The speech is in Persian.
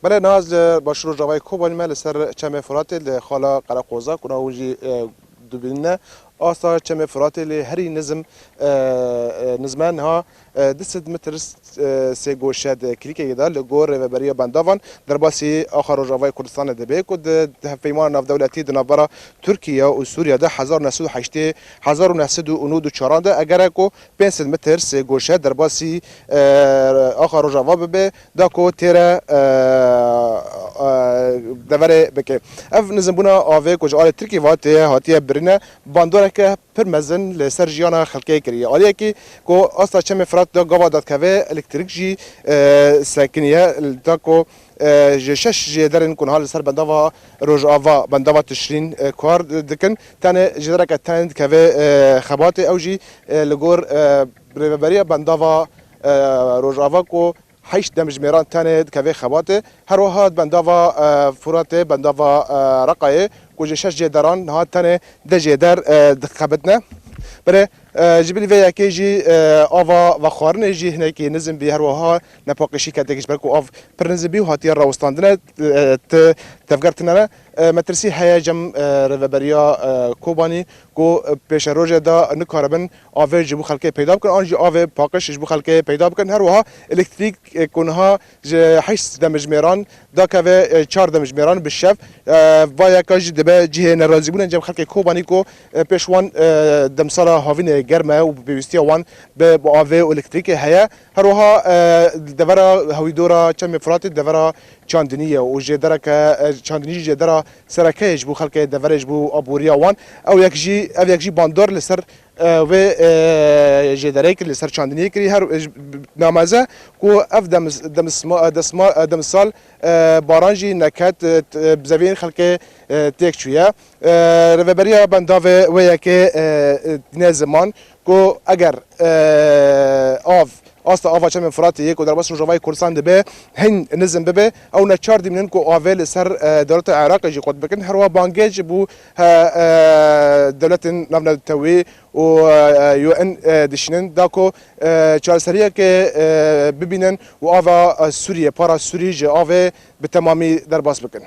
بله ناز باشور جوای کوبانی مال سر چم فرات خالا قراقوزا کنا وجی دوبینه آسا چم فرات هری نظم نظمان ها دست متر سه گوشت کلیک یدا لگور و برای بندوان در باسی آخر جوای کردستان دبی کد پیمان ناف دولتی دنابرا ترکیه و سوریه ده 1908 1994 ده اگر کو 500 متر سه گوشت در باسی آخر جواب به داکو تیره دوره بکه اف نزمبونا آوه کجا ترکی واته هاتیه برینه باندوره که پر مزن لسر جیانا خلقه کریه آلیه که کو اصلا چه مفرات دا گوا داد که الکتریک جی ساکنیه دا کو شش جدرن کن حال سر بنداوا روز آوا بنداوا تشرین کار دکن تانه جدره که تاند که خبات اوجی لگور بریا بنداوا روز آوا کو 8 دمجميران تاني كافي خباته هر واحد بنداوا فراته بنداوا رقايه كوجه شش جدران هات تاني ده جدر خبتنا بره جبلی ویا که جی آوا و خارن جی هنر که نزم بی هر وها نپاکشی کردگیش برکو آو پرنزبی و هاتی راوستاندنه تفکرتنه مترسی هیجم رهبریا کوبانی کو پیش روز دا نکاربن آوه جبو خلقه پیدا بکن آنجی آوه پاکش جبو خلقه پیدا بکن هر وها الکتریک کنها ج 8 دمجمیران دا که 4 دمجمیران بشف ویا که جی دبه جه نرازی بودن جب خلقه کوبانی کو پیشوان دمسالا هاوین گرمه و بویستی وان به آوه الکتریک هیا هر وها دورا هویدورا چم فرات دورا چاندنیه و جدره که چاندنی جدره سرکهش بو خلق دورش بو ابوریا وان او یکجی باندار لسر و جدره که لسر چاندنی کری هر نامزه کو اف دم سال بارانجی نکات بزوین خلق تک چویا رهبریا بنداوه و یک نزمان کو اگر آف اصلا آوا چه منفراتی یک و در باس روزهای کردستان دبه هن نظم ببه او نچار دیمنن کو آویل سر دولت العراق جی قد بکن هر وا بانگیج بو دولت نفنا توی و یو ان دشنن داکو چهار سریه که ببینن و آوا سوریه پارا سوری جی آوه به تمامی در باس بکن